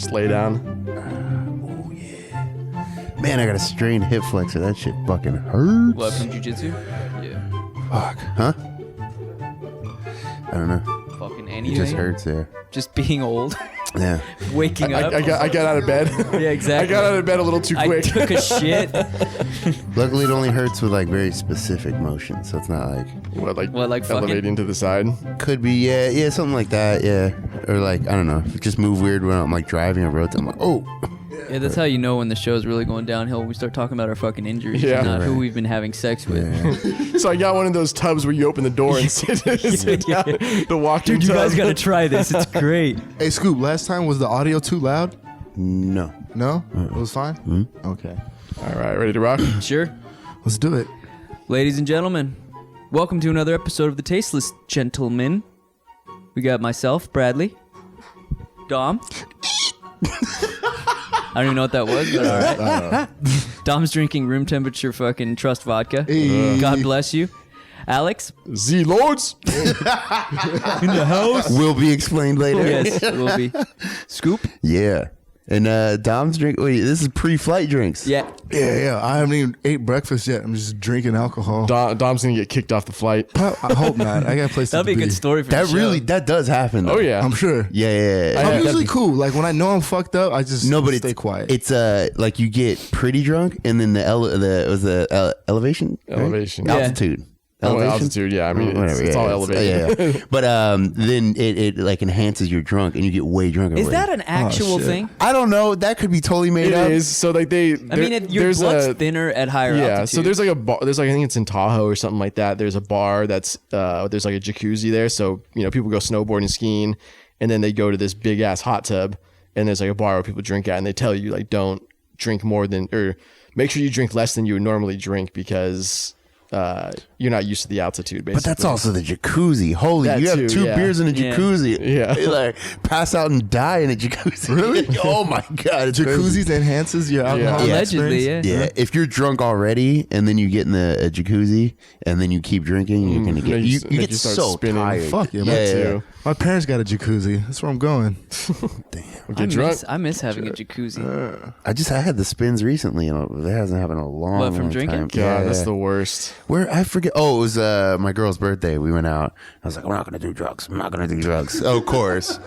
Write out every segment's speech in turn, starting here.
Just lay down. Oh yeah. Man, I got a strained hip flexor. That shit fucking hurts. What, from jiu-jitsu? Yeah. Fuck. Huh? I don't know. Fucking It anything. just hurts there. Just being old. Yeah. Waking up. I got out of bed. Yeah, exactly. I got out of bed a little too quick. I took a shit. Luckily, it only hurts with like very specific motion, so it's not like What, like fucking? elevating to the side? could be yeah something like that, yeah, or like I don't know, just move weird when I'm like driving on roads. I'm like, oh, Yeah, that's how you know when the show's really going downhill. We start talking about our fucking injuries, Yeah. not who Right. we've been having sex with. yeah. So I got one of those tubs where you open the door and sit down the walking Dude, you tub. guys gotta try this. It's great. Hey, Scoop, last time, was the audio too loud? No. No? It was fine? Okay. All right, ready to rock? Sure. Let's do it. Ladies and gentlemen, welcome to another episode of the Tasteless Gentlemen. We got myself, Bradley, Dom. I don't even know what that was, but all right. Dom's drinking room temperature fucking Trust vodka. God bless you. Alex. Z Lords. In the house. Will be explained later. Yes, it will be. Scoop. Yeah. And Dom's drink. Wait, this is pre-flight drinks. Yeah. Yeah. I haven't even ate breakfast yet. I'm just drinking alcohol. Dom's gonna get kicked off the flight. I hope not. I got places That'd be to a good story for the show. That does happen. Though. Oh yeah. I'm sure. Yeah. I'm usually cool. Like when I know I'm fucked up, I just stay quiet. It's like you get pretty drunk, and then the elevation, right? Elevation. Yeah. altitude. Altitude, yeah. I mean, Whatever, it's all elevated. Yeah. But then it like enhances your drunk, and you get way drunker. Is that an actual shit. thing? I don't know. That could be totally made It up. is. So like I mean, your blood's thinner at higher Yeah, altitude. so there's like a bar. There's like I think it's in Tahoe or something like that. There's a bar that's there's like a jacuzzi there. So people go snowboarding, skiing, and then they go to this big ass hot tub. And there's like a bar where people drink at, and they tell you like don't drink more than, or make sure you drink less than you would normally drink because you're not used to the altitude. Basically, But that's also the jacuzzi. Holy, That you have too, two yeah. beers in a Yeah. jacuzzi. Yeah. You like pass out and die in a jacuzzi. Really? Oh my god, it's crazy. Jacuzzis enhances your alcohol Allegedly, experience. yeah. Yeah, if you're drunk already and then you get in the jacuzzi and then you keep drinking, you're gonna get you make get you start so spinning. tired. Fuck yeah, yeah, me yeah. too. My parents got a jacuzzi. That's where I'm going. Get drunk. I miss having a jacuzzi. I had the spins recently, and that hasn't happened in a long, What, from long drinking? time. God, that's the worst. Where I forget. Oh, it was my girl's birthday. We went out. I was like, we're not gonna do drugs. I'm not gonna do drugs. Of course.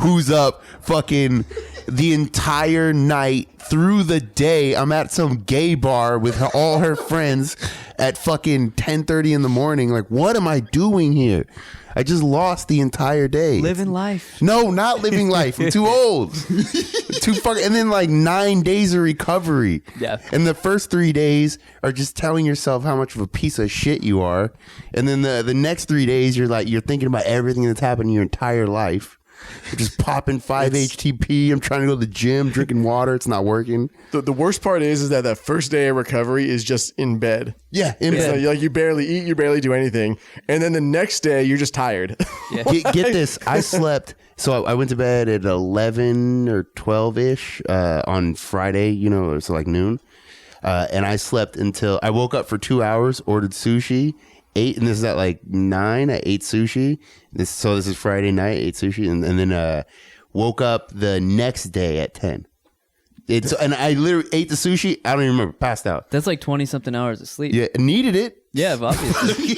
Who's up? Fucking the entire night through the day. I'm at some gay bar with all her friends at fucking 10:30 in the morning. Like, what am I doing here? I just lost the entire day. Living life. No, not living life. I'm too old. Too fucking. And then like 9 days of recovery. Yeah. And the first 3 days are just telling yourself how much of a piece of shit you are. And then the next 3 days you're thinking about everything that's happened in your entire life. You're just popping 5-HTP. I'm trying to go to the gym, drinking water. It's not working. The worst part is that first day of recovery is just in bed. Yeah, in It's bed. like you barely eat, you barely do anything, and then the next day you're just tired. Yeah. Get this. I slept. So I went to bed at 11 or 12-ish on Friday, so like noon. And I slept until I woke up for 2 hours, ordered sushi, ate, and this is at like 9. I ate sushi. This is Friday night, ate sushi, and then woke up the next day at 10. And I literally ate the sushi. I don't even remember. Passed out. That's like 20-something hours of sleep. Yeah, needed it. Yeah, obviously.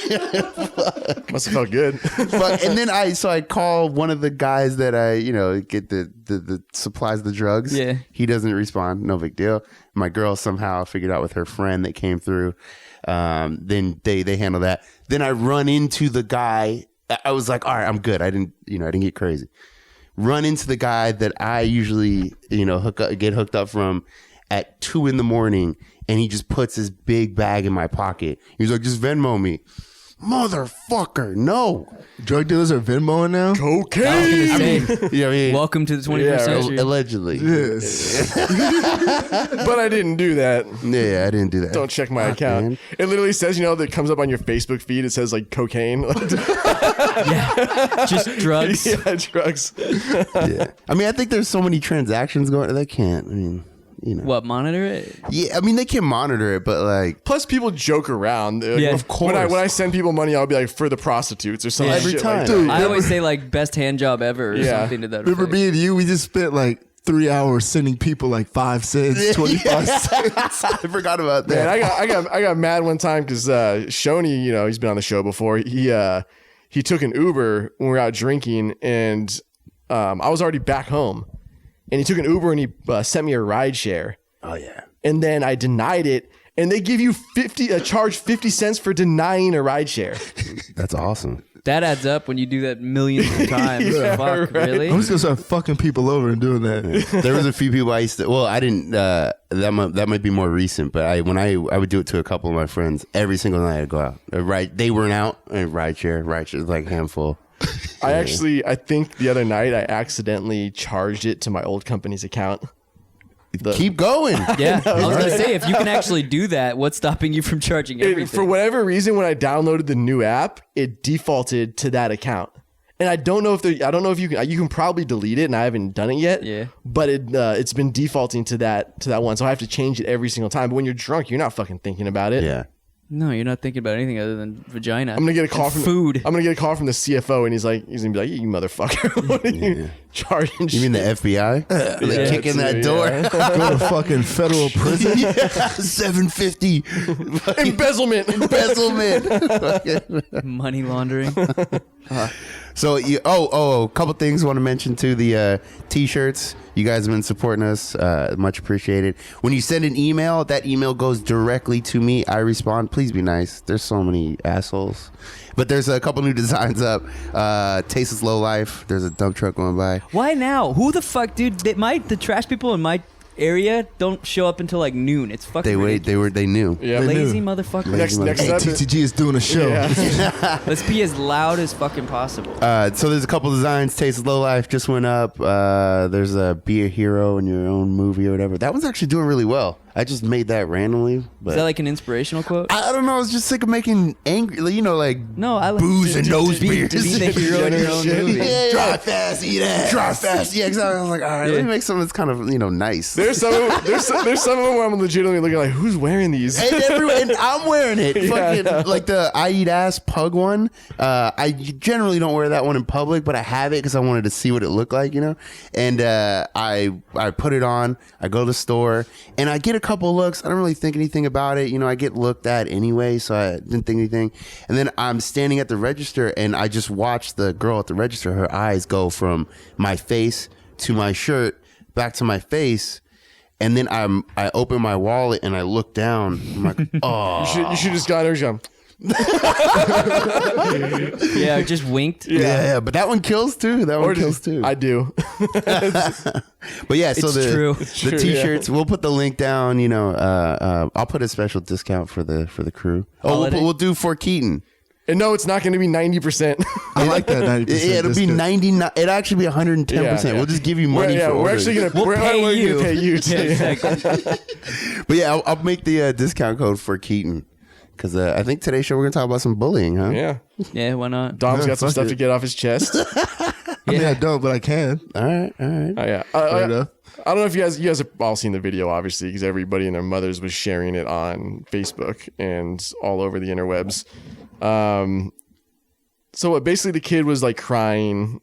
Must have felt good. But and then I call one of the guys that I get the supplies the drugs. Yeah. He doesn't respond. No big deal. My girl somehow figured out with her friend that came through. Then they handle that. Then I run into the guy. I was like, all right, I'm good. I didn't get crazy. Run into the guy that I usually get hooked up from at 2 a.m, and he just puts his big bag in my pocket. He's like, just Venmo me. Motherfucker, no. Drug dealers are Venmoing now? Cocaine. Welcome to the 21st century. Allegedly. Yes. But I didn't do that. Yeah, I didn't do that. Don't check my account. Man. It literally says, that comes up on your Facebook feed. It says like cocaine. Yeah. Just drugs. Yeah, drugs. Yeah. I mean, I think there's so many transactions going. They can't. I mean, What, monitor it? Yeah, I mean, they can monitor it, but like, Plus, people joke around. Like, Yeah. of course. When I send people money, I'll be like, for the prostitutes or something. Yeah. Every shit time. Like Dude, that. I always say like best hand job ever or Yeah. something to that Remember effect. me and you? We just spent like 3 hours sending people like 5 cents, 25 cents. I forgot about that. Man, I got mad one time because Shoney, you know, he's been on the show before. He took an Uber when we were out drinking, and I was already back home, and he took an Uber and he sent me a ride share. Oh yeah. And then I denied it, and they give you charge 50 cents for denying a ride share. That's awesome. That adds up when you do that millions of times. Yeah, Fuck, right. really? I'm just gonna start fucking people over and doing that. There was a few people I used to. Well, I didn't. That might be more recent, but I would do it to a couple of my friends every single night. I'd go out. They weren't out. And ride share like a handful. I think the other night I accidentally charged it to my old company's account. Keep going. Yeah, I was gonna say, if you can actually do that, what's stopping you from charging everything? For whatever reason, when I downloaded the new app, it defaulted to that account. And I don't know if you can probably delete it, and I haven't done it yet. Yeah. But it's been defaulting to that one, so I have to change it every single time. But when you're drunk, you're not fucking thinking about it. Yeah. No, you're not thinking about anything other than vagina. I'm gonna get a call from food. I'm gonna get a call from the CFO, and he's gonna be like, "You motherfucker, what are you charging?" You mean the FBI? They kick in that door. Go to fucking federal prison. Yeah, $750. embezzlement? Money laundering. So a couple things I want to mention too. The t-shirts. You guys have been supporting us. Much appreciated. When you send an email, that email goes directly to me. I respond. Please be nice. There's so many assholes. But there's a couple new designs up. Tasteless Low Life. There's a dump truck going by. Why now? Who the fuck, dude? The trash people in my area don't show up until like noon. It's fucking They ridiculous. They knew. Yeah. Lazy knew. motherfucker. Next Hey, up, TTG is doing a show. yeah. Let's be as loud as fucking possible. So there's a couple designs. Tasteless Low Life just went up. There's a Be a Hero in Your Own Movie or whatever. That one's actually doing really well. I just made that randomly. But Is that like an inspirational quote? I don't know. I was just sick of making angry, No, I like booze and nose beers. Be the hero in your own movie. Yeah. Drive fast, eat ass. Drive fast. Yeah, exactly. I was like, all right, let me make something that's kind of nice. There's some of them where I'm legitimately looking like, who's wearing these? And I'm wearing it. Yeah, Fucking, like the I Eat Ass Pug one. I generally don't wear that one in public, but I have it because I wanted to see what it looked like, And I put it on. I go to the store and I get a couple looks. I don't really think anything about it. I get looked at anyway, so I didn't think anything. And then I'm standing at the register and I just watched the girl at the register. Her eyes go from my face to my shirt back to my face. And then I open my wallet and I look down. I'm like, oh. You should just got her jump. Yeah, I just winked. Yeah, but that one kills too. I do. But yeah, so It's true. the t-shirts, we'll put the link down. I'll put a special discount for the crew. We'll do for Keaton. And no, it's not going to be 90%. I like that 90%. It'll be discount. 99. It'll actually be 110%. Yeah. We'll just give you money for we're orders. actually going We'll pay you. to pay you. Yeah, Too. exactly. But yeah, I'll make the discount code for Keaton. Because I think today's show we're going to talk about some bullying, huh? Yeah. Yeah, why not? Dom's Yeah, got some fuck stuff it. to get off his chest. I mean, I don't, but I can. All right. Oh, yeah. Fair enough. I don't know if you guys have all seen the video, obviously, because everybody and their mothers was sharing it on Facebook and all over the interwebs. So basically the kid was like crying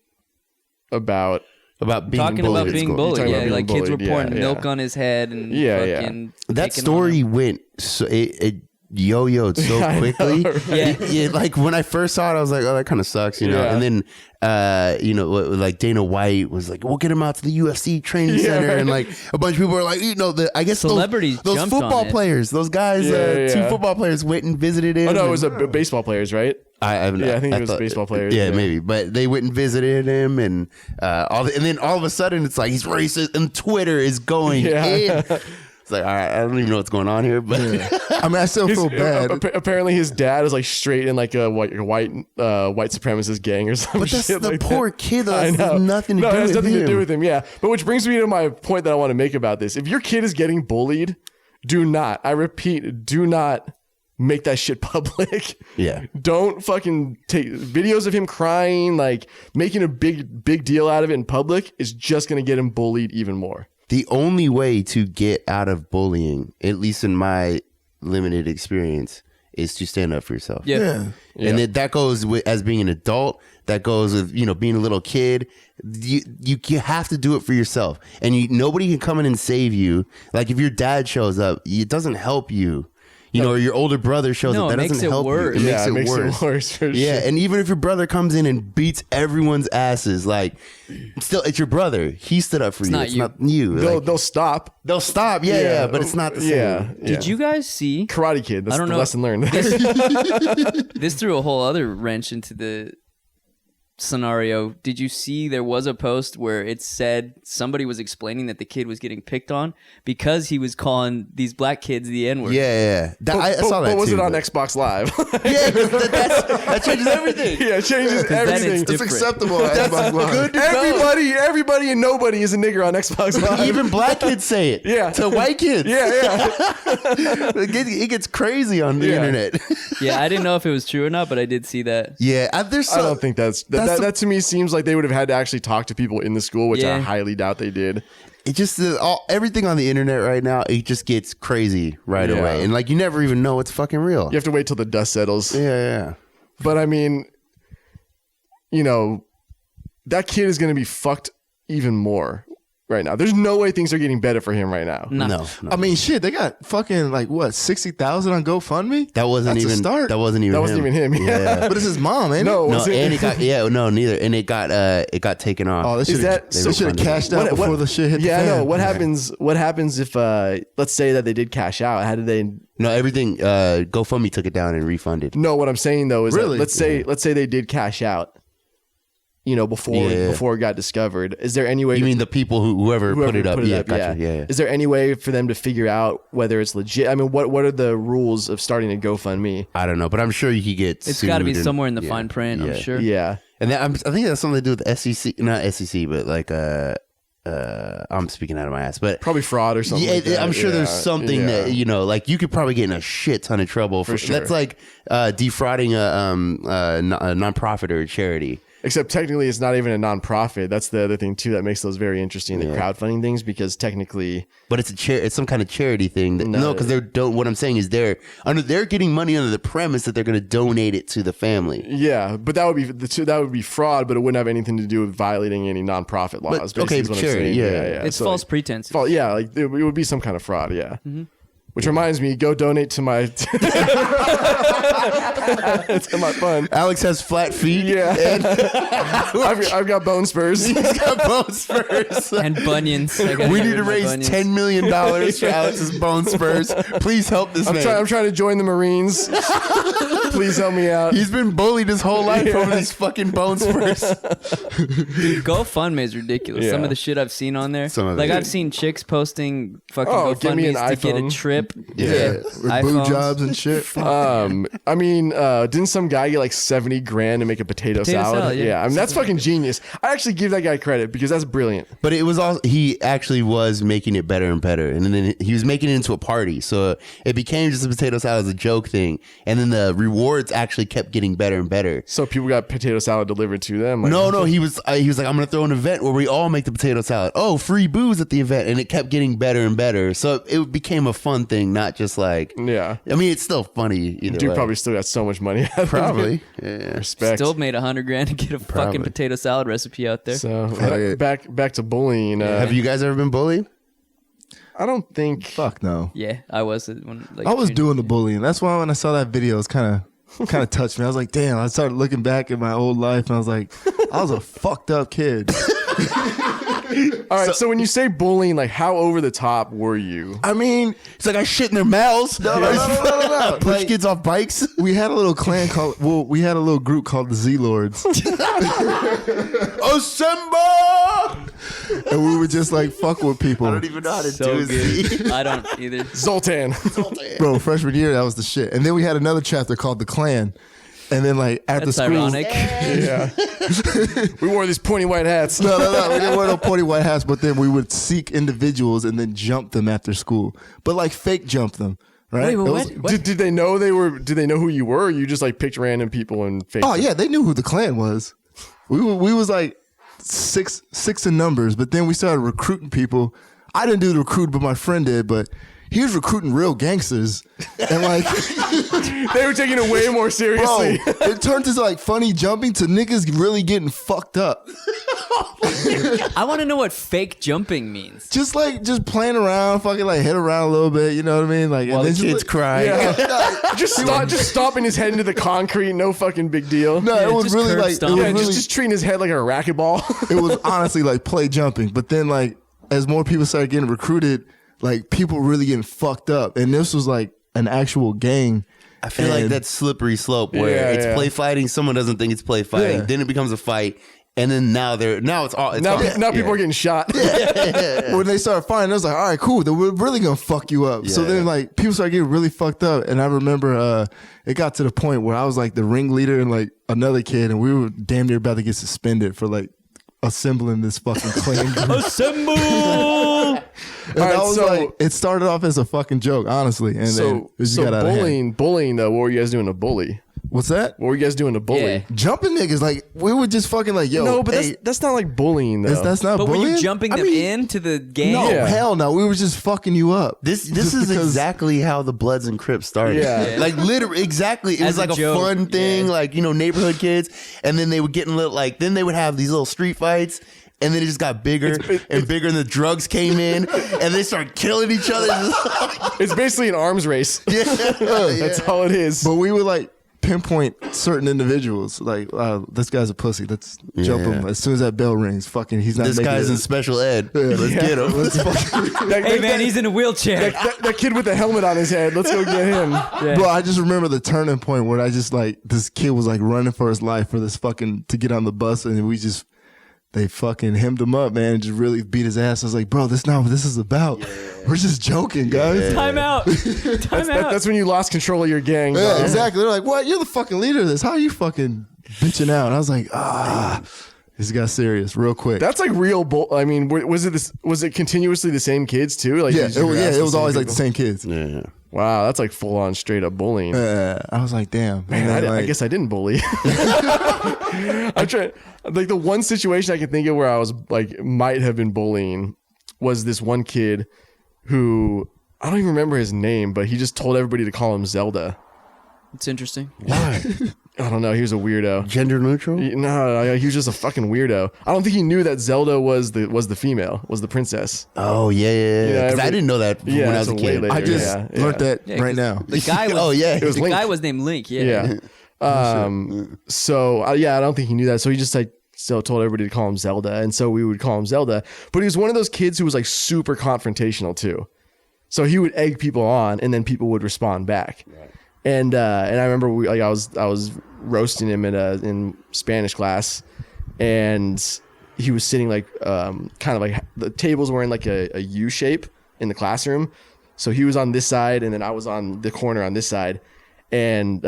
about About being Talking bullied. about being Talking bullied. about Yeah, being like kids were bullied, pouring yeah, milk yeah. on his head and Yeah, fucking That taking story on him. went so it yo-yoed so I know, quickly. right? Yeah. Like when I first saw it, I was like, "Oh, that kind of sucks," Yeah. And then, like Dana White was like, "We'll get him out to the UFC training center," and like a bunch of people were like, I guess Celebrities those jumped on football it. players, those guys, Yeah, two yeah. football players went and visited him. Oh, no, it and- was baseball players, right? I think it was baseball players, Yeah, yeah. maybe, but they went and visited him, and and then all of a sudden it's like he's racist, and Twitter is going Yeah. in. It's like, all right, I don't even know what's going on here, but I mean, I still feel bad. Apparently his dad is like straight in like a white supremacist gang or something. But that's the poor kid, though. That has nothing to no, do it has with nothing to him. do with him. Yeah, but which brings me to my point that I want to make about this. If your kid is getting bullied, do not. I repeat, do not make that shit public. Yeah. Don't fucking take videos of him crying, like making a big deal out of it in public is just gonna get him bullied even more. The only way to get out of bullying, at least in my limited experience, is to stand up for yourself. Yeah. And that goes with as being an adult. That goes with being a little kid. You have to do it for yourself, and nobody can come in and save you. Like if your dad shows up, it doesn't help you. Or your older brother shows up. That doesn't help you. It makes it worse. For sure. And even if your brother comes in and beats everyone's asses, like, still, it's your brother. He stood up for you. It's not you. They'll stop. They'll stop. Yeah, but it's not the same. Yeah. Did you guys see Karate Kid? That's the lesson learned. this threw a whole other wrench into the scenario. Did you see there was a post where it said somebody was explaining that the kid was getting picked on because he was calling these black kids the N-word? Yeah. I saw that. But was too, it on Xbox Live? Yeah, that changes everything. Yeah, it changes everything. It's acceptable. That's good. Everybody and nobody is a nigger on Xbox Live. Even black kids say it. Yeah. To white kids. Yeah. It gets crazy on the internet. Yeah, I didn't know if it was true or not, but I did see that. Yeah, I don't think that to me seems like they would have had to actually talk to people in the school, which I highly doubt they did. It just everything on the internet right now, it just gets crazy right away, and like you never even know it's fucking real. You have to wait till the dust settles. Yeah. But I mean, that kid is going to be fucked even more right now. There's no way things are getting better for him right now. No. I mean, shit, they got fucking like what, 60,000 on GoFundMe? That wasn't even a start. That wasn't even him. Yeah. But it's his mom, ain't it? No, and it got neither. And it got taken off. Oh, they should have cashed out before the shit hit the fan. I know. What happens if let's say that they did cash out? How did they? No, everything. GoFundMe took it down and refunded. No, what I'm saying though is that Really? let's say they did cash out. Before it got discovered, is there any way? You mean the people whoever put it up? Yeah, gotcha. Yeah. Is there any way for them to figure out whether it's legit? I mean, what are the rules of starting a GoFundMe? I don't know, but I'm sure you could get. It's got to be somewhere in the fine print. I'm sure. Yeah, and I think that's something to do with the SEC, not SEC, but like I'm speaking out of my ass, but probably fraud or something. Yeah, like that. I'm sure there's something that like you could probably get in a shit ton of trouble for sure. That's like defrauding a nonprofit or a charity. Except technically, it's not even a nonprofit. That's the other thing too that makes those very interesting. The crowdfunding things, because technically, but it's it's some kind of charity thing. Because what I'm saying is they're getting money under the premise that they're going to donate it to the family. Yeah, but that would be fraud. But it wouldn't have anything to do with violating any nonprofit laws. But, okay, charity. Yeah. It's false pretense. Like it would be some kind of fraud. Yeah. Mm-hmm. Which reminds me, go donate to my to my fund. Alex has flat feet. Yeah, and I've got bone spurs. He's got bone spurs and bunions. We need to raise $10 million for Alex's bone spurs. Please help this man. I'm trying to join the Marines. Please help me out. He's been bullied his whole life over these fucking bone spurs. Dude, GoFundMe is ridiculous. Yeah. Some of the shit I've seen on there. Like I've seen chicks posting fucking give me an GoFundMes to get a iPhone. trip. Yeah. With boob jobs and shit. I mean, didn't some guy get like $70,000 to make a potato salad? Yeah. I mean, that's fucking genius. I actually give that guy credit because that's brilliant. But it was all he actually was making it better and better, and then he was making it into a party, so it became just a potato salad as a joke thing, and then the rewards actually kept getting better and better. So people got potato salad delivered to them. Like, No, he was like, I'm gonna throw an event where we all make the potato salad. Oh, free booze at the event, and it kept getting better and better. So it became a fun thing, not just like yeah. I mean, it's still funny. Either Dude way. probably still got so much money. Probably. Yeah. Respect. Still made $100,000 to get a fucking potato salad recipe out there. So back to bullying. Have you guys ever been bullied? I don't think. Fuck no. Yeah, I was. I was doing the bullying. That's why when I saw that video, it's kind of touched me. I was like, damn. I started looking back at my old life, and I was like, I was a fucked up kid. All right, so when you say bullying, like how over the top were you? I mean, it's like I shit in their mouths. No. Push kids off bikes. We had a little we had a little group called the Z Lords. Assemble! And we would just like fuck with people. I don't even know how to so do this. good. I don't either. Zoltan. Bro, freshman year, that was the shit. And then we had another chapter called the Klan. And then like after That's school. ironic. Yeah. We wore these pointy white hats. No. We didn't wear no pointy white hats, but then we would seek individuals and then jump them after school. But like fake jump them. Right? Wait, It was- what? Did they know did they know who you were? Or you just like picked random people and faked Oh them? yeah, they knew who the Klan was. We was like six in numbers, but then we started recruiting people. I didn't do the recruit, but my friend did. But he was recruiting real gangsters, and like They were taking it way more bro, seriously. it turned to like funny jumping to niggas really getting fucked up. I want to know what fake jumping means. Just playing around, fucking like hit around a little bit, you know what I mean? Like, While and the then kids just, cry. Yeah. just stomping his head into the concrete, no fucking big deal. no, Yeah, it was just really curb like, it stomp. was Yeah, really, just treating his head like a racquetball. it was honestly like play jumping. But then like, as more people started getting recruited, like people really getting fucked up. And this was like an actual gang. I feel like that's slippery slope where Yeah, it's yeah. play fighting. Someone doesn't think it's play fighting. Yeah. Then it becomes a fight. And then now it's all. It's now all, people are getting shot. When they started fighting, I was like, all right, cool. Then we're really gonna fuck you up. So Yeah. then like people started getting really fucked up. And I remember it got to the point where I was like the ringleader and like another kid, and we were damn near about to get suspended for like assembling this fucking clan group. Assemble! And All right, I was so- like, it started off as a fucking joke, honestly. And then So, it just got out of hand. bullying though. What were you guys doing to bully? What's that? What were you guys doing to bully? Yeah. Jumping niggas, like we were just fucking like, yo, No, but hey, that's not like bullying though. that's not But were bullying. you jumping them into the game? No, Yeah. hell no. We were just fucking you up. This Just is because- exactly how the Bloods and Crips started. Yeah. Like literally exactly. It As was a like a joke. fun thing, Yeah. like, neighborhood kids. And then they would get in little then they would have these little street fights. And then it just got bigger and bigger, and the drugs came in, and they started killing each other. It's basically an arms race. That's all it is. But we would like pinpoint certain individuals. Like, this guy's a pussy. Let's jump him as soon as that bell rings. Fucking, he's not. This making guy's it. in special ed. Let's get him. Let's fucking. Hey man, he's in a wheelchair. that kid with the helmet on his head. Let's go get him. Bro, I just remember the turning point where I just like this kid was like running for his life for this fucking to get on the bus, and they fucking hemmed him up, man, and just really beat his ass. I was like, bro, this is not what this is about. We're just joking, guys. Time out. Time out. That's when you lost control of your gang. Yeah, bro. exactly. They're like, what? You're the fucking leader of this. How are you fucking bitching out? And I was like, this got serious real quick. That's like real I mean, was it continuously the same kids too? Like yeah, you just harassed it was the same always like people? the same kids. Yeah. Wow, that's like full on straight up bullying. I was like, damn. Man, And then, I like, guess I didn't bully. I'm trying. Like the one situation I can think of where I was like might have been bullying was this one kid who I don't even remember his name, but he just told everybody to call him Zelda. It's interesting. Why? I don't know. He was a weirdo. Gender neutral? No, he was just a fucking weirdo. I don't think he knew that Zelda was the female, was the princess. Oh, yeah. Yeah, 'Cause I didn't know that when I was a so way kid. later. I just Yeah, learned that Yeah, right 'cause now. The guy was. Oh, yeah. It was the Link. guy was named Link. Yeah. Yeah. So I don't think he knew that. So he just like still told everybody to call him Zelda, and so we would call him Zelda. But he was one of those kids who was like super confrontational too. So he would egg people on, and then people would respond back. Right. And I remember I was roasting him in Spanish class, and he was sitting like kind of like the tables were in like a U shape in the classroom. So he was on this side, and then I was on the corner on this side, and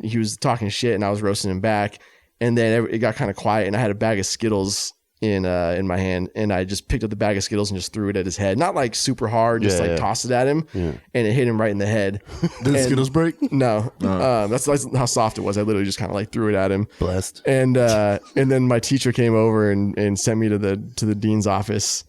he was talking shit, and I was roasting him back. And then it got kind of quiet, and I had a bag of Skittles in my hand, and I just picked up the bag of Skittles and just threw it at his head. Not like super hard, just tossed it at him, and it hit him right in the head. Did the Skittles break? No, that's how soft it was. I literally just kind of like threw it at him. Blessed. And then my teacher came over and sent me to the dean's office,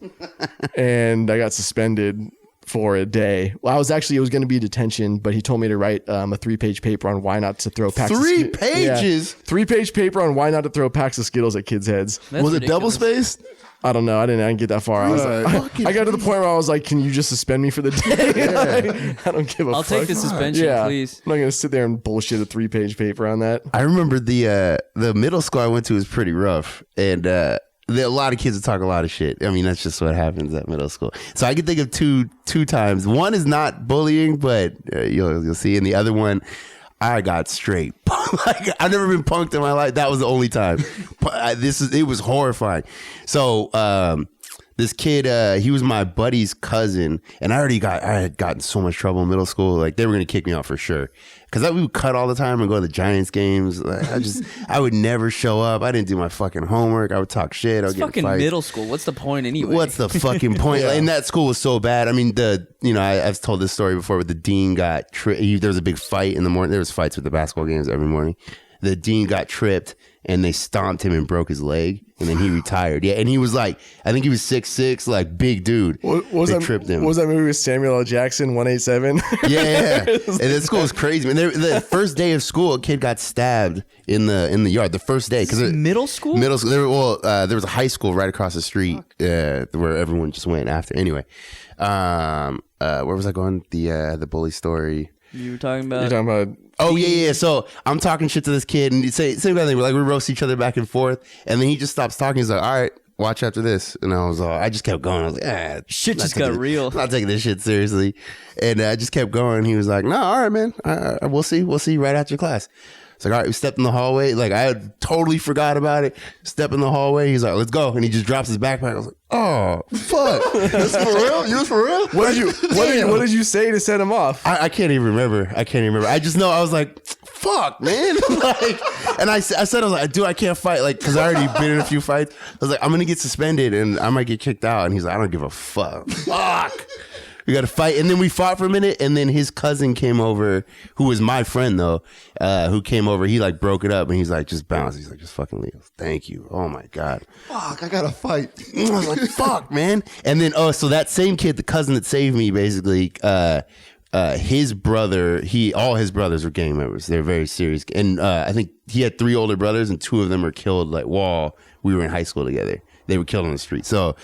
and I got suspended for a day. Well, it was going to be detention, but he told me to write a 3-page paper on why not to throw packs. 3 pages? 3-page paper on why not to throw packs of Skittles at kids' heads. That's Was it double ridiculous. spaced? I don't know. I didn't get that far. I got to the point where I was like, "Can you just suspend me for the day?" Like, I don't give a I'll fuck. take the suspension, Yeah, please. I'm not gonna sit there and bullshit a 3-page paper on that. I remember the middle school I went to was pretty rough, and a lot of kids would talk a lot of shit. I mean, that's just what happens at middle school. So I can think of two times. One is not bullying, but you'll see. And the other one, I got straight. Like, I've never been punked in my life. That was the only time. It was horrifying. So this kid, he was my buddy's cousin, and I had gotten so much trouble in middle school. Like, they were gonna kick me out for sure, because we would cut all the time and go to the Giants games. Like, I would never show up. I didn't do my fucking homework. I would talk shit. I would It's get in fucking fights. middle school. What's the point anyway? What's the fucking point? And that school was so bad. I mean, I've told this story before, but the dean there was a big fight in the morning. There was fights with the basketball games every morning. the dean got tripped and they stomped him and broke his leg, and then he retired. Yeah, and he was like, I think he was 6'6", like big dude. They tripped him. What was that movie with Samuel L. Jackson, 187? Yeah. And that school was crazy, man. The first day of school, a kid got stabbed in the yard. The first day, because Middle school. Middle school. There was a high school right across the street where everyone just went after. Anyway, where was I going? The bully story. You were talking about. You're talking about. Oh yeah. So I'm talking shit to this kid, and same kind of thing. We roast each other back and forth, and then he just stops talking. He's like, "All right, watch after this." And I just kept going. I was like, Shit just got real. I'm not taking this shit seriously, and I just kept going. He was like, "No, all right, man. We'll see right after class." It's like, all right, we stepped in the hallway. Like, I had totally forgot about it. Step in the hallway. He's like, let's go. And he just drops his backpack. I was like, oh, fuck. That's for real? You was for real? What did you say to set him off? I can't even remember. I just know I was like, fuck, man. And I said, I was like, dude, I can't fight. Like, because I already been in a few fights. I was like, I'm going to get suspended and I might get kicked out. And he's like, I don't give a fuck. Fuck. We got to fight. And then we fought for a minute. And then his cousin came over, who was my friend, though, who came over. He, like, broke it up. And he's like, just bounce. He's like, just fucking leave. Thank you. Oh, my God. Fuck, I got to fight. I was like, fuck, man. And then, so that same kid, the cousin that saved me, basically, his brother, all his brothers were gang members. They're very serious. And I think he had 3 older brothers, and 2 of them were killed, like, while we were in high school together. They were killed on the street. So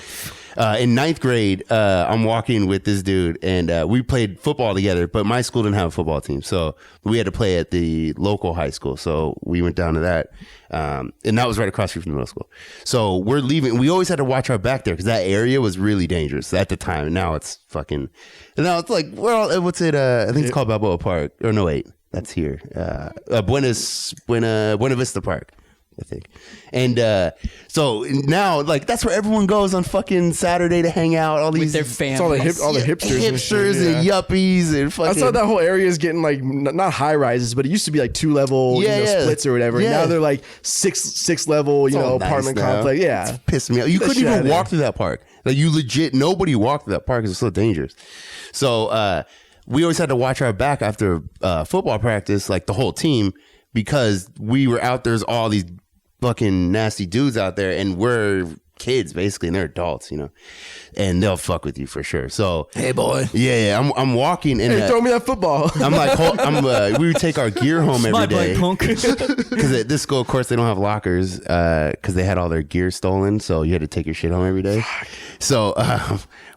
in 9th grade, I'm walking with this dude, and we played football together, but my school didn't have a football team. So we had to play at the local high school. So we went down to that. And that was right across the street from the middle school. So we're leaving. We always had to watch our back there because that area was really dangerous at the time. And now it's like, well, what's it? I think it's called Balboa Park. Or no, wait, that's here. Buena Vista Park, I think. And so now, like, that's where everyone goes on fucking Saturday to hang out. All these with their families. all the hipsters and, shit, and yuppies and fucking. I thought that whole area is getting like not high rises, but it used to be like 2-level splits or whatever. Yeah. Now they're like six level, apartment complex. Yeah, it's pissing me off. You couldn't even walk through that park. Like, nobody walked through that park because it's so dangerous. So we always had to watch our back after football practice, like the whole team, because we were out there's all these fucking nasty dudes out there, and we're kids basically, and they're adults, and they'll fuck with you for sure. So Hey, boy. yeah, I'm walking and hey, throw me that football. I'm like, we would take our gear home every day punk. because at this school, of course, they don't have lockers because they had all their gear stolen, so you had to take your shit home every day. So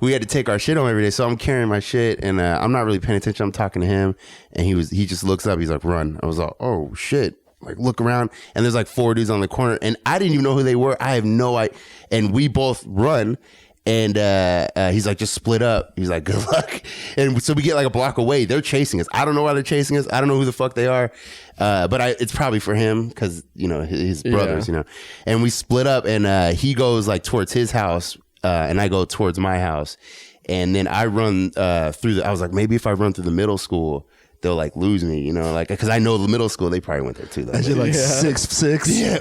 we had to take our shit home every day. So I'm carrying my shit, and I'm not really paying attention. I'm talking to him, and he just looks up. He's like, run. I was like, oh shit. Like, look around, and there's like 4 dudes on the corner, and I didn't even know who they were. I have no idea. And we both run, and he's like, just split up. He's like, good luck. And so we get like a block away. They're chasing us. I don't know why they're chasing us. I don't know who the fuck they are. But it's probably for him because, his brothers, And we split up, and he goes like towards his house, and I go towards my house. And then I run I was like, maybe if I run through the middle school, they'll like lose me, like, because I know the middle school, they probably went there too. Though. That shit like 6'6". Yeah,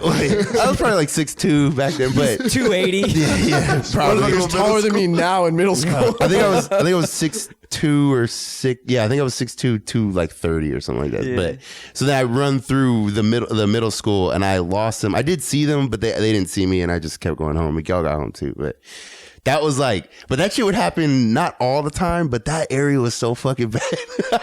I was probably like 6'2" back then, but 280. yeah, probably. What taller than me now in middle school? I think I was 6'2" or 6. Yeah, I think I was 6'2" to like 30 or something like that. Yeah. But so then I run through the middle school, and I lost them. I did see them, but they didn't see me, and I just kept going home. Miguel got home too, but. That was but that shit would happen not all the time, but that area was so fucking bad.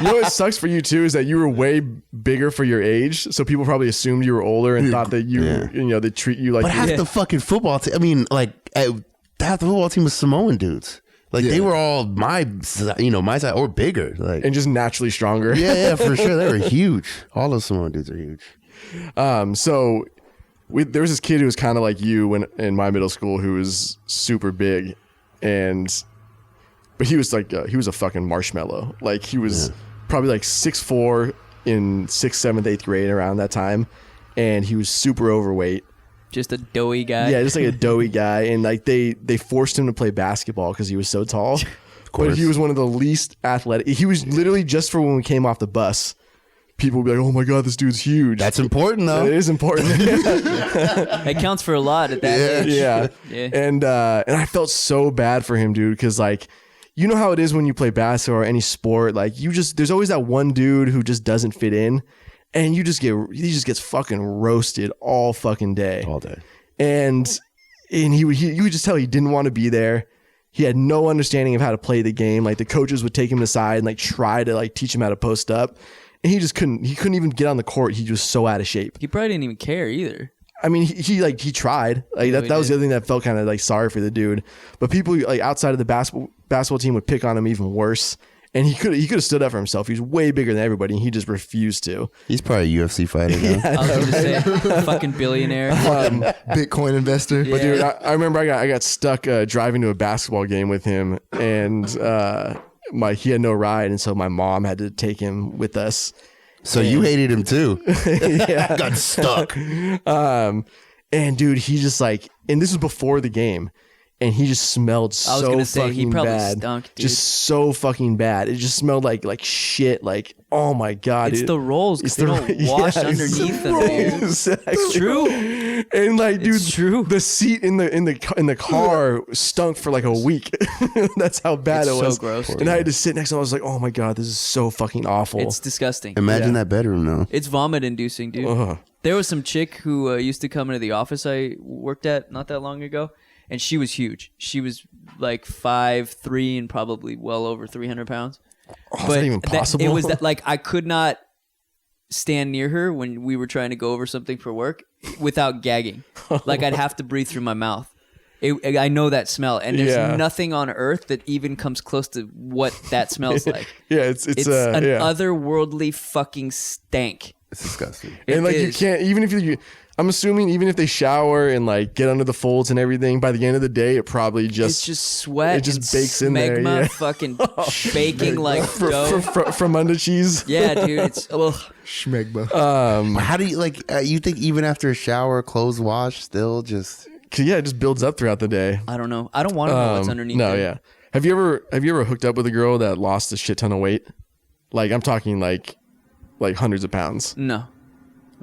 What sucks for you too is that you were way bigger for your age, so people probably assumed you were older and thought that they treat you like. But half the fucking football team, I mean, like half the football team was Samoan dudes. Like they were all my size or bigger, like, and just naturally stronger. Yeah, for sure, they were huge. All those Samoan dudes are huge. So. There was this kid who was kind of like you in my middle school who was super big, but he was like he was a fucking marshmallow. Like he was probably like 6'4" in 6th, 7th, 8th grade around that time, and he was super overweight. Just a doughy guy. Yeah, just like a doughy guy, and like they forced him to play basketball because he was so tall. Of course, but he was one of the least athletic. He was literally just for when we came off the bus. People would be like, oh my God, this dude's huge. That's important, though. It is important. It counts for a lot at that age. Yeah. And I felt so bad for him, dude, because like, you know how it is when you play basketball or any sport, like there's always that one dude who just doesn't fit in. and he just gets fucking roasted all fucking day. All day. And you would just tell he didn't want to be there. He had no understanding of how to play the game. Like the coaches would take him aside and like try to like teach him how to post up. And he just couldn't even get on the court. He was so out of shape. He probably didn't even care either. I mean, he tried. Like that was the other thing that felt kind of like sorry for the dude. But people like outside of the basketball team would pick on him even worse. And he could have stood up for himself. He was way bigger than everybody, and he just refused to. He's probably a UFC fighter now. I was going to say, fucking billionaire. Bitcoin investor. But dude, I remember I got stuck driving to a basketball game with him, and he had no ride, and so my mom had to take him with us. So you hated him too. Yeah. Got stuck. And dude, he just like, and this was before the game, and he just smelled so fucking bad. I was gonna say he probably stunk, dude. Just so fucking bad. It just smelled like shit. Like, oh my god, it's the rolls. They don't wash underneath them, dude. Exactly. It's true. And like, dude, it's true. The seat in the car stunk for like a week. That's how bad it was. So gross. And I had to sit next to him. I was like, oh my god, this is so fucking awful. It's disgusting. Imagine that bedroom though. It's vomit inducing, dude. There was some chick who used to come into the office I worked at not that long ago, and she was huge. She was like 5'3" and probably well over 300 pounds. Oh, but is that even possible? It was that like I could not stand near her when we were trying to go over something for work without gagging. Like I'd have to breathe through my mouth. I know that smell, and there's nothing on earth that even comes close to what that smells like. Yeah, it's an otherworldly fucking stank. It's disgusting. And like you can't, even if I'm assuming even if they shower and like get under the folds and everything, by the end of the day, it probably it's just sweat. It just bakes in there. Yeah. Fucking baking like dough from under cheese. Yeah, dude. It's schmegma. How do you like? You think even after a shower, clothes wash, still just? Yeah, it just builds up throughout the day. I don't know. I don't want to know what's underneath. No, there. yeah. Have you ever hooked up with a girl that lost a shit ton of weight? Like I'm talking like hundreds of pounds. No.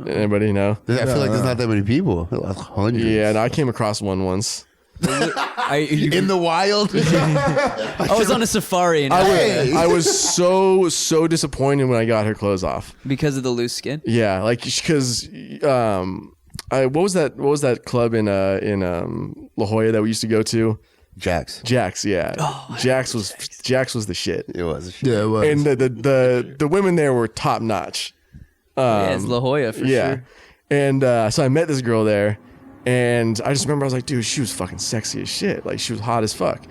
Anybody know? I feel like there's not that many people. Hundreds. Yeah, no, I came across one once. In the wild. I was on a safari. I was so disappointed when I got her clothes off because of the loose skin. Yeah, like because what was that club in La Jolla that we used to go to? Jack's, yeah. Oh, Jack's was the shit. It was. Yeah, it was. And the women there were top notch. Yeah, it's La Jolla for sure. And so I met this girl there, and I just remember I was like, dude, she was fucking sexy as shit. Like she was hot as fuck.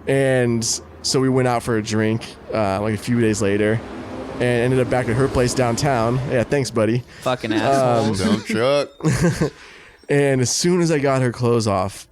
And so we went out for a drink like a few days later, and ended up back at her place downtown. Yeah, thanks, buddy. Fucking asshole. Dump truck. And as soon as I got her clothes off,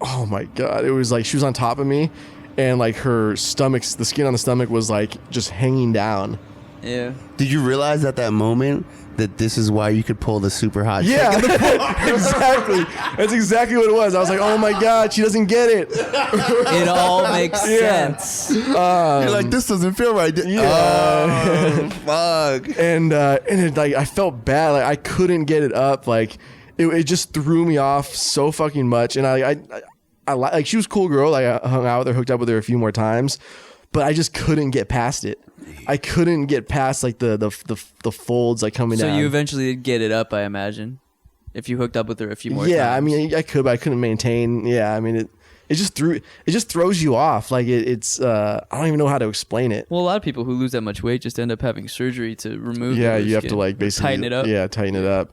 oh my god, it was like she was on top of me, and like her stomach, the skin on the stomach was like just hanging down. Yeah. Did you realize at that moment that this is why you could pull the super hot chick? Yeah, exactly. That's exactly what it was. I was like, oh my god, she doesn't get it. It all makes sense. You're like, this doesn't feel right. Yeah. Oh, fuck. And it, like I felt bad. Like I couldn't get it up. Like it just threw me off so fucking much. And I like she was a cool girl. Like I hung out with her, hooked up with her a few more times, but I just couldn't get past it. I couldn't get past like the folds like coming down. So you eventually did get it up, I imagine, if you hooked up with her a few more times. Yeah, I mean I could, but I couldn't maintain. Yeah, I mean it just throws you off. Like it's I don't even know how to explain it. Well, a lot of people who lose that much weight just end up having surgery to remove. Yeah, the you have skin. to like basically tighten it up. Yeah, tighten it up.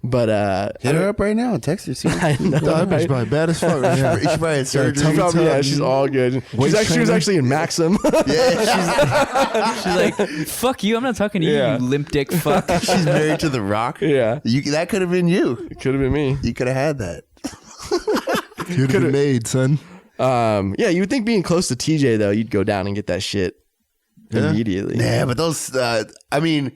But hit her up right now. Text her. See I know. That bitch probably bad as fuck right now. She probably had surgery. Yeah, she's all good. She was actually in Maxim. Yeah, She's like, fuck you, I'm not talking to you, Yeah. you limp dick fuck. she's married to The Rock. Yeah, That could have been you. it could have been me. You could have had that. You'd have been made, son. Yeah, you would think being close to TJ though, you'd go down and get that shit immediately. Yeah, but those. I mean,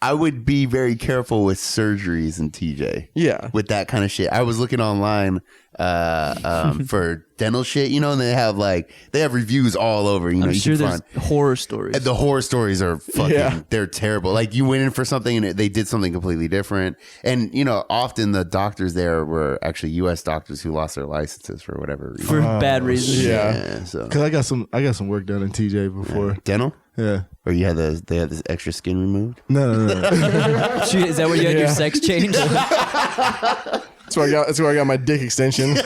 I would be very careful with surgeries in TJ. Yeah. With that kind of shit. I was looking online for dental shit, you know, and they have reviews all over, you know. I'm you sure can there's find horror stories. and the horror stories are fucking they're terrible. Like you went in for something and they did something completely different, and you know, often the doctors there were actually U.S. doctors who lost their licenses for whatever reason. for bad reasons. Yeah. So Cause I got some work done in TJ before. dental, Yeah. or they had this extra skin removed. No. Is that where you had your sex change? That's where I got my dick extension.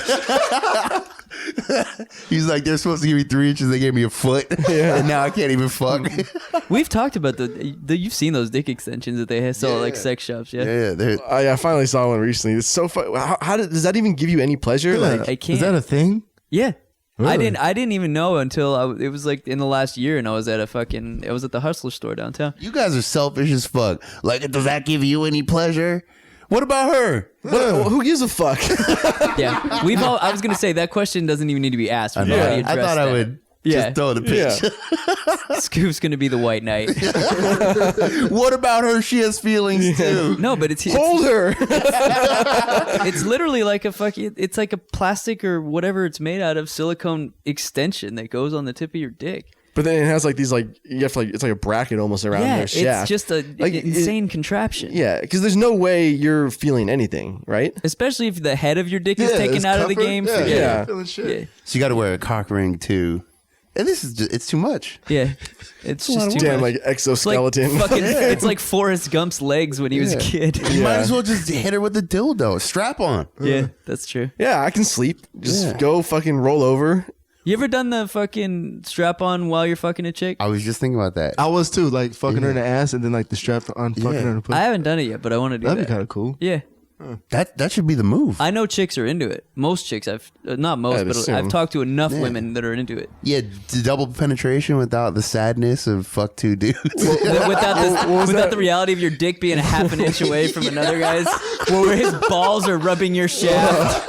He's like, they're supposed to give me 3 inches, they gave me a foot, and now I can't even fuck. We've talked about you've seen those dick extensions that they sell at like sex shops. Yeah. Yeah, I finally saw one recently. It's so fun. Does that even give you any pleasure? Like, I can't. Is that a thing? Yeah. Really? I didn't even know until it was like in the last year, and I was at at the Hustler store downtown. you guys are selfish as fuck. Like, does that give you any pleasure? What about her? who gives a fuck? Yeah, I was gonna say that question doesn't even need to be asked. We've already I addressed thought I that. would Yeah. just throw the pitch. Yeah. Scoop's gonna be the white knight. What about her? She has feelings too. No, but it's Hold her. it's literally like it's like a plastic or whatever it's made out of silicone extension that goes on the tip of your dick. But then it has like these you have to it's like a bracket almost around Yeah, their shaft. it's just a Like, insane contraption. Yeah, because there's no way you're feeling anything, right? Especially if the head of your dick is taken it's out of the comfort. game. Yeah, forget Yeah. it. Feeling shit. Yeah. So you got to wear a cock ring too. And this is it's too much. Yeah, it's a lot just of too Damn, much. like It's like exoskeleton. it's like Forrest Gump's legs when he was a kid. You might as well just hit her with the dildo. Strap on. Yeah, that's true. Yeah, I can sleep. Just go fucking roll over. You ever done the fucking strap on while you're fucking a chick? I was just thinking about that. I was too, like fucking her in the ass and then like the strap on fucking her in the pussy. I haven't done it yet, but I want to do That'd be that. kind of cool. Yeah. That should be the move. I know chicks are into it. Most chicks, not most, I'd but assume. I've talked to enough women that are into it. Yeah, double penetration without the sadness of fuck two dudes. Without the reality of your dick being a half an inch away from another guy's, where his balls are rubbing your shaft.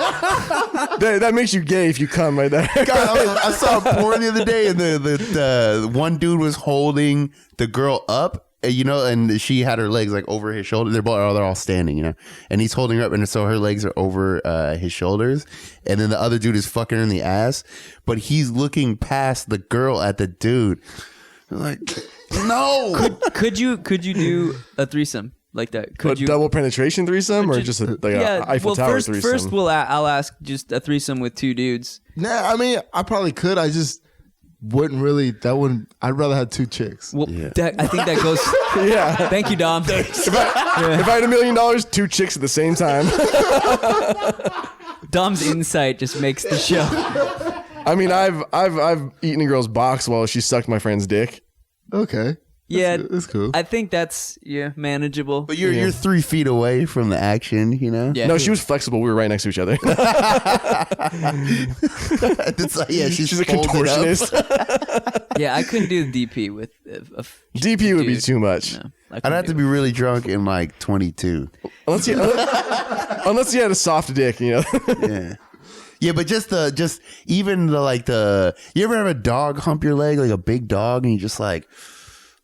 That makes you gay if you come right there. God, I saw a porn the other day, and the one dude was holding the girl up, you know, and she had her legs like over his shoulder. They're all standing, you know, and he's holding her up, and so her legs are over his shoulders, and then the other dude is fucking her in the ass, but he's looking past the girl at the dude. Like, no. Could you do a threesome like that? Could you? Double penetration threesome or just a Eiffel Tower first, threesome? First, I'll ask just a threesome with two dudes. Nah, I mean, I probably could. I just wouldn't really. I'd rather have two chicks. Well, I think that goes. Yeah. Thank you, Dom. If I had $1 million, two chicks at the same time. Dom's insight just makes the show. I mean, I've eaten a girl's box while she sucked my friend's dick. Okay. Yeah, that's cool. I think that's manageable. But you're 3 feet away from the action, you know. Yeah. No, she was flexible. We were right next to each other. It's like, yeah, she's a folded up. contortionist. Yeah, I couldn't do the DP with a DP would be dude. too much. No, I'd have to be really drunk and like 22. Unless you had a soft dick, you know. Yeah. Yeah, but just even you ever have a dog hump your leg, like a big dog, and you just like,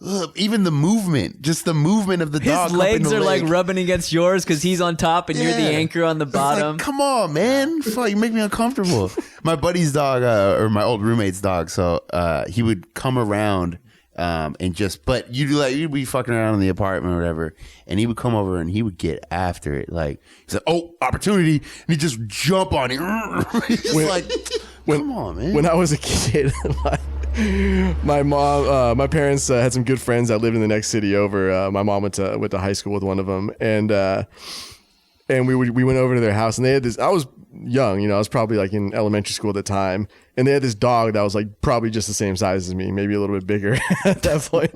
ugh, even the movement of the His dog. legs humping are the like leg. rubbing against yours because he's on top and you're the Yeah. anchor on the It's like, bottom. come on, man. Fuck, you make me uncomfortable. My buddy's dog, or my old roommate's dog, so he would come around and but you'd be fucking around in the apartment or whatever, and he would come over and he would get after it. Like, he's like, oh, opportunity, and he'd just jump on it. He's just like, come on, man. When I was a kid, like, my mom, my parents had some good friends that lived in the next city over. My mom went to high school with one of them, and we went over to their house, and they had this. I was young, you know, I was probably like in elementary school at the time, and they had this dog that was like probably just the same size as me, maybe a little bit bigger at that point.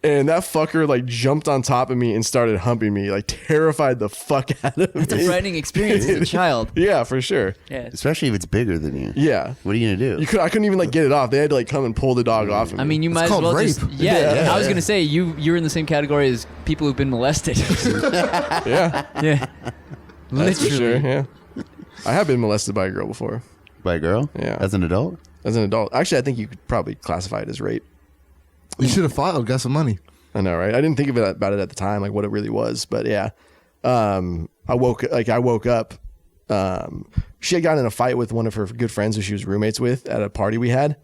And that fucker like jumped on top of me and started humping me, like terrified the fuck out of me. It's a frightening experience as a child. Yeah, for sure. Yeah. Especially if it's bigger than you. Yeah. What are you gonna do? I couldn't even like get it off. They had to like come and pull the dog off of me. I mean, you might as called well rape. just I was gonna say you're in the same category as people who've been molested. yeah, Yeah, that's for literally. sure. Yeah, I have been molested by a girl before By a girl? Yeah. As an adult? as an adult. Actually, I think you could probably classify it as rape. You should have filed. Got some money. I know, right? I didn't think about it at the time, like what it really was. But yeah, I woke up she had gotten in a fight with one of her good friends who she was roommates with at a party we had.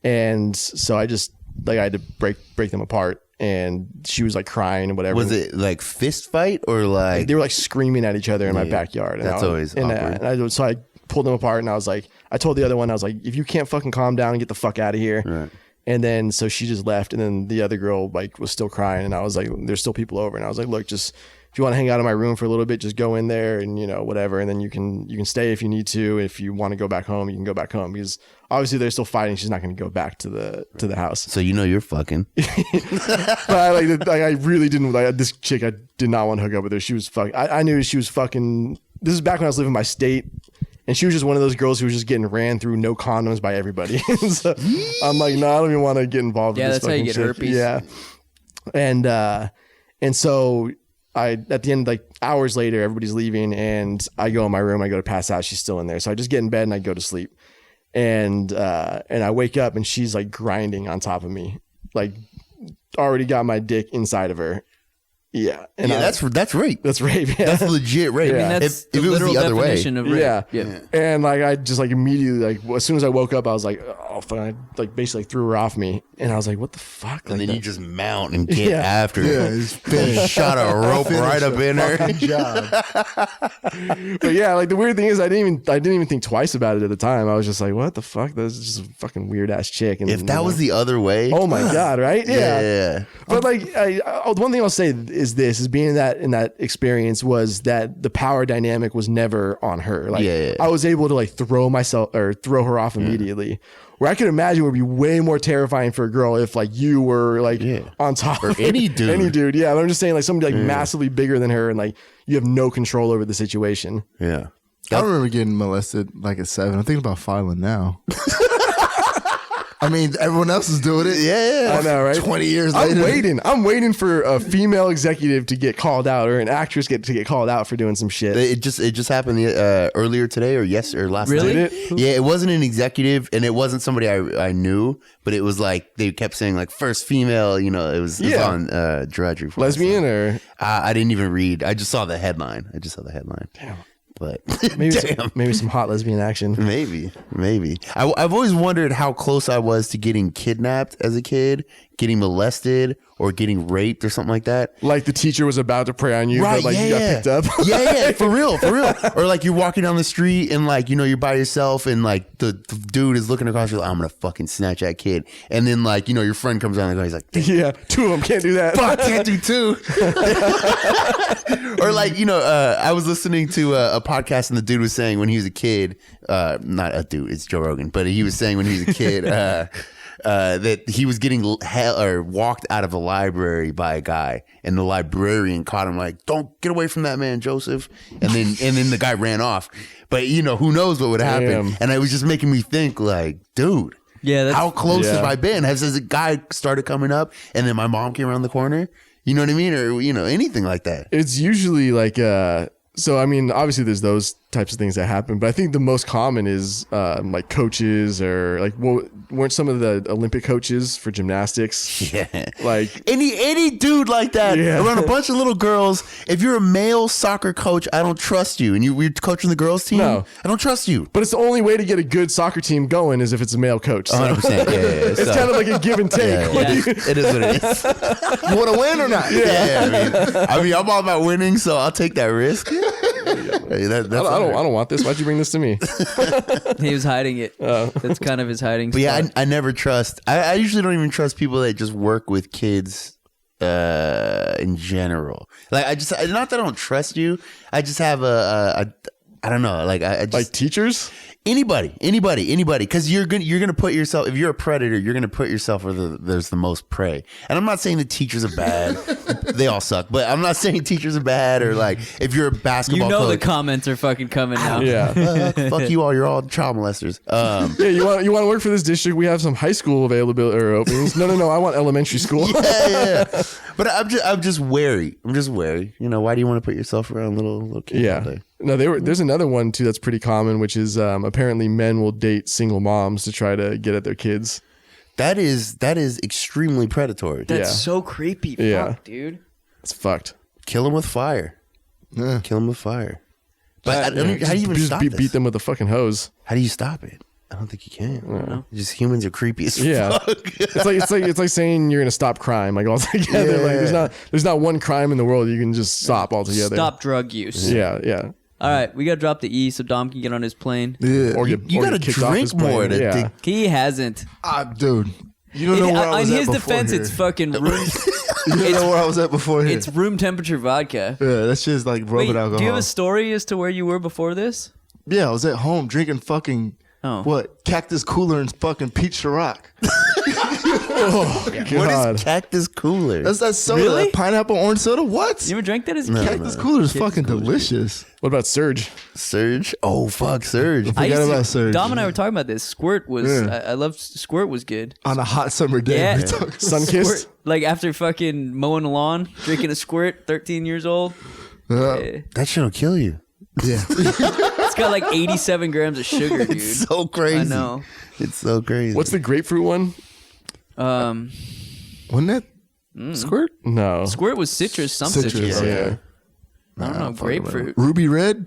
And so I just I had to break them apart, and she was like crying and whatever. Was it like fist fight or like they were like screaming at each other in my backyard? And That's always awkward. So I pulled them apart, and I was like, I told the other one, I was like, if you can't fucking calm down and get the fuck out of here. Right. And then so she just left, and then the other girl like was still crying, and I was like, there's still people over, and I was like, look, just if you want to hang out in my room for a little bit, just go in there and whatever, and then you can stay if you need to. If you want to go back home, you can go back home, because obviously they're still fighting. She's not going to go back to the house. So you're fucking. But I really didn't like this chick. I did not want to hook up with her. She was fucking. I knew she was fucking. This is back when I was living in my state. And she was just one of those girls who was just getting ran through, no condoms by everybody. So I'm like, no, I don't even want to get involved with this. Yeah, that's how you get shit. herpes. Yeah. And so at the end, like hours later, everybody's leaving, and I go in my room, I go to pass out. She's still in there. So I just get in bed and I go to sleep. And I wake up and she's like grinding on top of me, like already got my dick inside of her. Yeah, and that's rape. That's rape. Yeah. That's legit rape. Yeah. I mean, that's if the it was literal the other way, definition of rape. Yeah. And like I just like immediately like as soon as I woke up, I was like, oh fuck, I like basically threw her off me, and I was like, what the fuck? and like then that. you just mount and get after Yeah, it. it's finished. Shot a rope right up in her. Fucking job. But yeah, like the weird thing is I didn't even think twice about it at the time. I was just like, what the fuck? This is just a fucking weird ass chick. And If that was the other way, oh my god, right? yeah. But like, the one thing I'll say is being in that experience was that the power dynamic was never on her. Like I was able to like throw her off immediately. Where I could imagine would be way more terrifying for a girl if like you were like on top Or of any dude. any dude. Yeah, but I'm just saying like somebody like massively bigger than her, and like you have no control over the situation. Yeah. I remember getting molested like at 7. I'm thinking about filing now. I mean, everyone else is doing it. Yeah. I know, right? 20 years later. I'm waiting for a female executive to get called out, or an actress to get called out for doing some shit. It just happened earlier today or last Really? night. Did it? Yeah, it wasn't an executive, and it wasn't somebody I knew, but it was like they kept saying like first female. It was on Drudge Report. Lesbian or I didn't even read. I just saw the headline. Damn. But maybe some hot lesbian action. Maybe. I've always wondered how close I was to getting kidnapped as a kid, getting molested, or getting raped or something like that. Like the teacher was about to prey on you, but like you got picked up. Yeah, for real. Or like you're walking down the street and like, you're by yourself and like the dude is looking across, you're like, I'm going to fucking snatch that kid. And then like, your friend comes down and he's like, Yeah, 2 of them can't do that. fuck, can't do 2. Or like, I was listening to a podcast and the dude was saying when he was a kid, not a dude, it's Joe Rogan, but he was saying when he was a kid, that he was getting walked out of a library by a guy, and the librarian caught him like, "Don't get away from that man, Joseph." And then the guy ran off. But who knows what would happen? Damn. And it was just making me think, like, dude, how close have I been? Has a guy started coming up, and then my mom came around the corner? You know what I mean? Or anything like that. It's usually like so I mean, obviously there's those types of things that happen, but I think the most common is like coaches, or like weren't some of the Olympic coaches for gymnastics? Yeah, like any dude like that around a bunch of little girls. If you're a male soccer coach, I don't trust you. And you're coaching the girls team, No. I don't trust you. But it's the only way to get a good soccer team going is if it's a male coach. So 100%. Yeah. it's kind of like a give and take. It is what it is. You want to win or not? I mean, I'm all about winning, so I'll take that risk. Hey, I don't want this. Why'd you bring this to me? He was hiding it. That's kind of his hiding But spot. yeah, I never trust. I usually don't even trust people that just work with kids in general. Like not that I don't trust you. I just have a I don't know. Like I just Like teachers? anybody. Because you're gonna put yourself. If you're a predator, you're gonna put yourself where there's the most prey. And I'm not saying the teachers are bad. They all suck. But I'm not saying teachers are bad, or like if you're a basketball the coach. comments are fucking coming now. Yeah. Fuck you all. You're all child molesters. Yeah, you want to work for this district? We have some high school availability or openings. No. I want elementary school. Yeah. But I'm just wary. Why do you want to put yourself around little kids all day? No, there's another one too that's pretty common, which is apparently men will date single moms to try to get at their kids. That is extremely predatory. That's Yeah. so creepy. Yeah. Fuck, dude. It's fucked. Kill them with fire. Yeah. Kill them with fire. But how do you even stop this? beat them with a fucking hose. How do you stop it? I don't think you can. Just humans are creepy as Yeah, fuck. it's like saying you're gonna stop crime like altogether. Yeah. Like there's not one crime in the world you can just stop altogether. Stop drug use. Yeah. All right, we got to drop the E so Dom can get on his plane. Yeah. Or You got to kicked off drink his plane. more to Yeah. He hasn't. Dude, you don't know where I was On at his before defense, here. it's fucking room. You don't know where I was at before here. It's room temperature vodka. Yeah, that's just like rubbing Wait, alcohol. do you have a story as to where you were before this? Yeah, I was at home drinking fucking Cactus Cooler and fucking Peach Ciroc. What is Cactus Cooler? That's that soda, Really? that pineapple orange soda. What? You ever drank that as a kid? Cactus Cooler is fucking delicious. What about Surge? Surge? Oh, fuck, Surge. I used Forgot to- about Surge. Dom and I were talking about this. Squirt was. Yeah. I loved Squirt was good. On a hot summer day. Yeah. we talking- Sunkissed? Squirt, like after fucking mowing the lawn, drinking a Squirt. 13 years old. Yeah. That shit'll kill you. Yeah. It's got like 87 grams of sugar, dude. It's so crazy. I know. It's so crazy. What's the grapefruit one? Wasn't that Squirt? No. Squirt was citrus. Some citrus. Yeah. I don't know. Grapefruit. Ruby Red?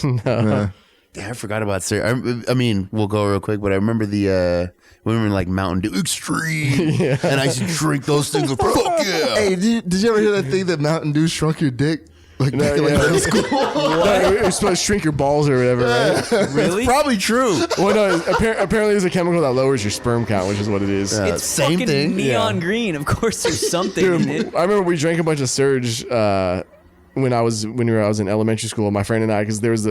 No. Yeah, I forgot about Surge. I mean, we'll go real quick, but I remember we were like Mountain Dew Extreme. And I used to drink those things. Like, fuck yeah. Hey, did you ever hear that thing that Mountain Dew shrunk your dick? Like back in like yeah. middle school? No, you're supposed to shrink your balls or whatever, right? Really? Probably true. Well, no, apparently there's a chemical that lowers your sperm count, which is what it is. It's Same fucking thing. neon green. Of course, there's something in Dude, it. I remember we drank a bunch of Surge when I was in elementary school. My friend and I, because there was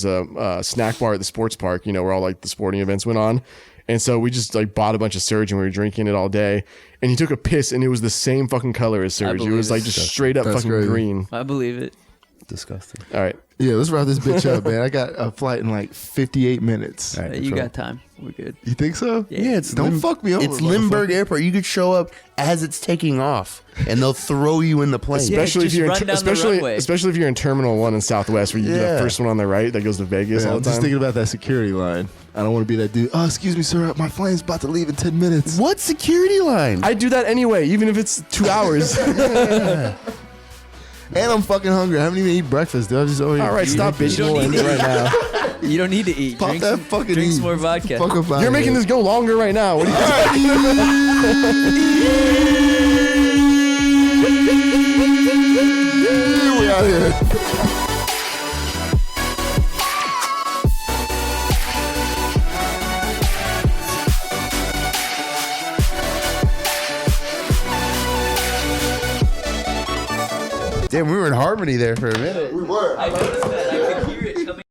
a snack bar at the sports park, where all like the sporting events went on, and so we just like bought a bunch of Surge and we were drinking it all day. And he took a piss and it was the same fucking color as Surge. It believe was like it. just straight up That's fucking crazy. green. I believe it. Disgusting. All right. Yeah, let's wrap this bitch up, man. I got a flight in like 58 minutes. All right, You so- got time. We're good. You think so? Yeah, it's Don't fuck me over, It's Limburg motherfucker. Airport. You could show up as it's taking off, and they'll throw you in the plane. Especially if just you're run down the runway. especially if you're in Terminal 1 in Southwest, where you get Yeah. the first one on the right that goes to Vegas Yeah, all I'm the just time. thinking about that security line. I don't want to be that dude. Oh, excuse me, sir. My flight's about to leave in 10 minutes. What security line? I do that anyway, even if it's 2 hours. And I'm fucking hungry. I haven't even eaten breakfast, dude. I just already. All right, stop bitching. don't We'll end need it to right now. You don't need to eat. Pop Drink that some, fucking drink eat. some more vodka. Fuck about You're it. making this go longer right now. What are you We out here. Damn, we were in harmony there for a minute. We were. I noticed that. I could hear it coming.